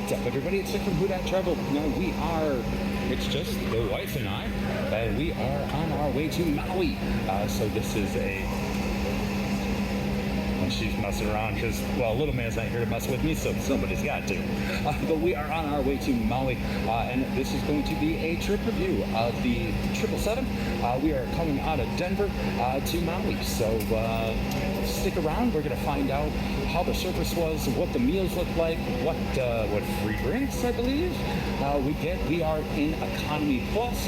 What's up, everybody? It's Nick from Who Dat Travel. Now it's just the wife and I, and we are on our way to Maui. So this is and she's messing around because, well, little man's not here to mess with me, so somebody's got to. But we are on our way to Maui, and this is going to be a trip review of the 777. We are coming out of Denver to Maui, so stick around. We're going to find out how the service was, what the meals look like, what free drinks, I believe, we get. We are in Economy Plus,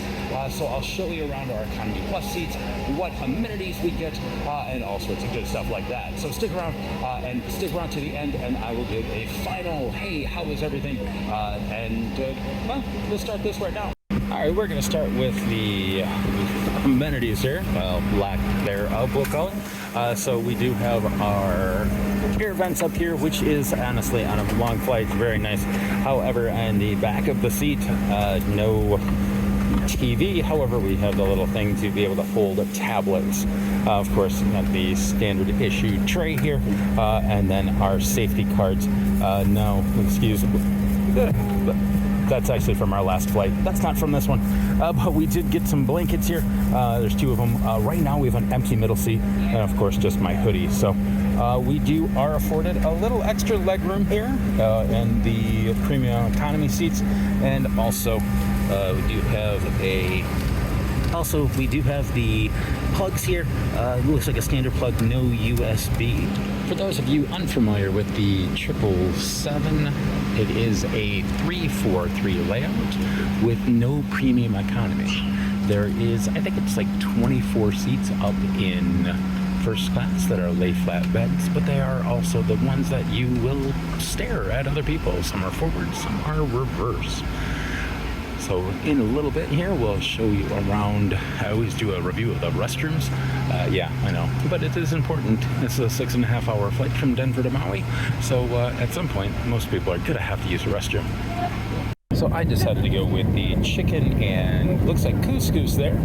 so I'll show you around our Economy Plus seats, what amenities we get, and all sorts of good stuff like that. So stick around to the end, and I will give a final, hey, how was everything? Well, we'll start this right now. All right, we're going to start with the amenities here. Well, lack thereof, we'll call it. So we do have our air vents up here, which is honestly on a long flight very nice. However, on the back of the seat, no TV. However, we have the little thing to be able to hold tablets. Of course, got the standard issue tray here, and then our safety cards. No, excuse me. That's actually from our last flight. That's not from this one. But we did get some blankets here. There's two of them. Right now we have an empty middle seat, and of course just my hoodie. So we are afforded a little extra leg room here in the premium economy seats, and also we do have the plugs here. It looks like a standard plug, no USB. For those of you unfamiliar with the 777, it is a 343 layout with no premium economy. There is, I think it's like 24 seats up in first class that are lay flat beds, but they are also the ones that you will stare at other people. Some are forward, some are reverse. So in a little bit here, we'll show you around. I always do a review of the restrooms. Yeah, I know, but it is important. This is a 6.5-hour flight from Denver to Maui. So at some point, most people are gonna have to use a restroom. So I decided to go with the chicken and looks like couscous there.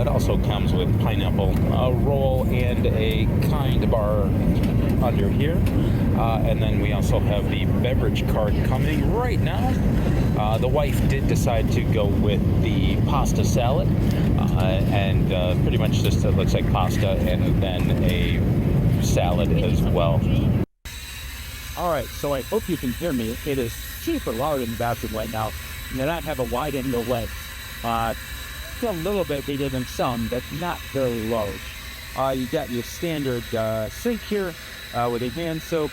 It also comes with pineapple, a roll, and a kind bar under here. And then we also have the beverage cart coming right now. The wife did decide to go with the pasta salad, and pretty much just it looks like pasta and then a salad as well. All right, so I hope you can hear me. It is super loud in the bathroom right now, and I have a wide angle lens. It's a little bit bigger than some, but not very large. You got your standard sink here with a hand soap.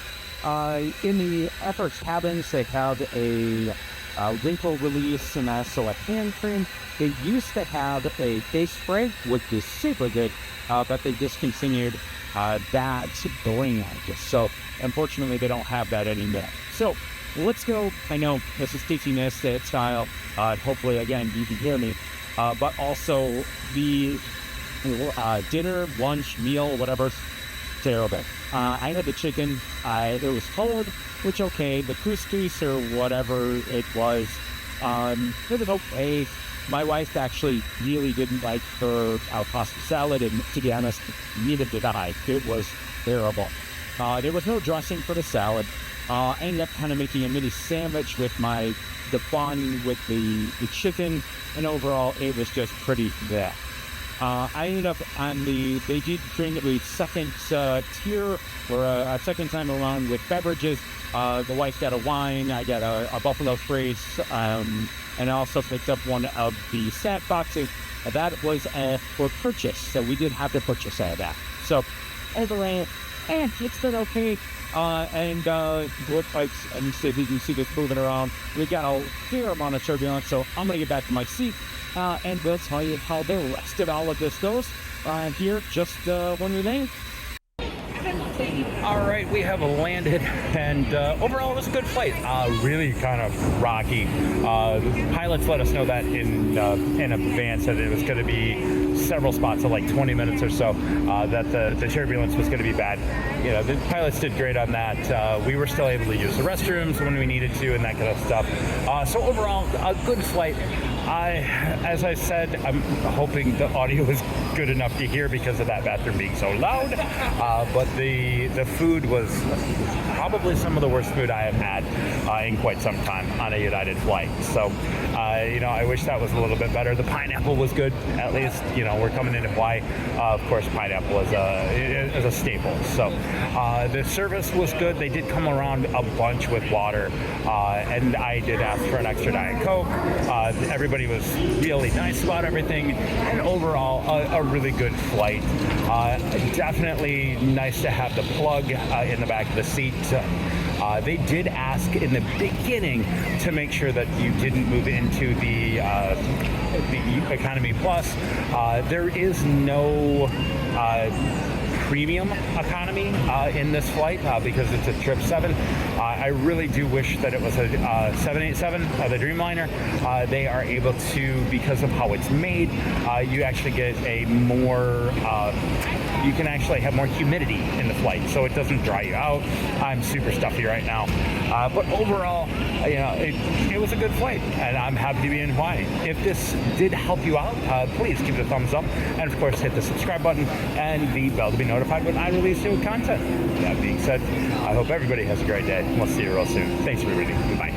In the upper cabins, they have a wrinkle release and also a hand cream. They used to have a face spray, which is super good, but they discontinued that brand. So unfortunately, they don't have that anymore. So let's go. I know this is teaching this style. Hopefully, again, you can hear me. But also the dinner, lunch, meal, whatever, terrible. I had the chicken. It was cold, which okay. The couscous or whatever it was okay. My wife actually really didn't like her pasta salad, and to be honest, neither did I. It was terrible. There was no dressing for the salad. I ended up kind of making a mini sandwich with the bun with the chicken, and overall it was just pretty bad. I ended up on they did bring the second tier, or a second time around with beverages. The wife got a wine, I got a Buffalo Trace, and I also picked up one of the snack boxes. That was for purchase, so we did have to purchase that. So overall, it's been okay. And looks like, and you see, you can see this moving around. We got a fair amount of turbulence, so I'm gonna get back to my seat, and we'll tell you how the rest of all of this goes here just when we land. All right, we have landed, and overall it was a good flight. Really kind of rocky. The pilots let us know that in advance that it was going to be several spots of like 20 minutes or so, that the turbulence was going to be bad. You know, the pilots did great on that. We were still able to use the restrooms when we needed to and that kind of stuff. So overall, a good flight. As I said, I'm hoping the audio is good enough to hear because of that bathroom being so loud. But the food was probably some of the worst food I have had in quite some time on a United flight. So, I wish that was a little bit better. The pineapple was good, at least. We're coming into Hawaii. Of course, pineapple is a staple. So, the service was good. They did come around a bunch with water, and I did ask for an extra Diet Coke. Everybody was really nice about everything, and overall, a really good flight. Definitely nice to have the plug in the back of the seat. They did ask in the beginning to make sure that you didn't move into the Economy Plus. There is no premium economy in this flight because it's a 777. I really do wish that it was a 787, the Dreamliner. They are able to, because of how it's made, you actually get a more you can actually have more humidity in the flight, so it doesn't dry you out. I'm super stuffy right now, but overall, it was a good flight, and I'm happy to be in Hawaii. If this did help you out, please give it a thumbs up, and of course, hit the subscribe button and the bell to be notified when I release new content. That being said, I hope everybody has a great day. We'll see you real soon. Thanks for reading. Bye.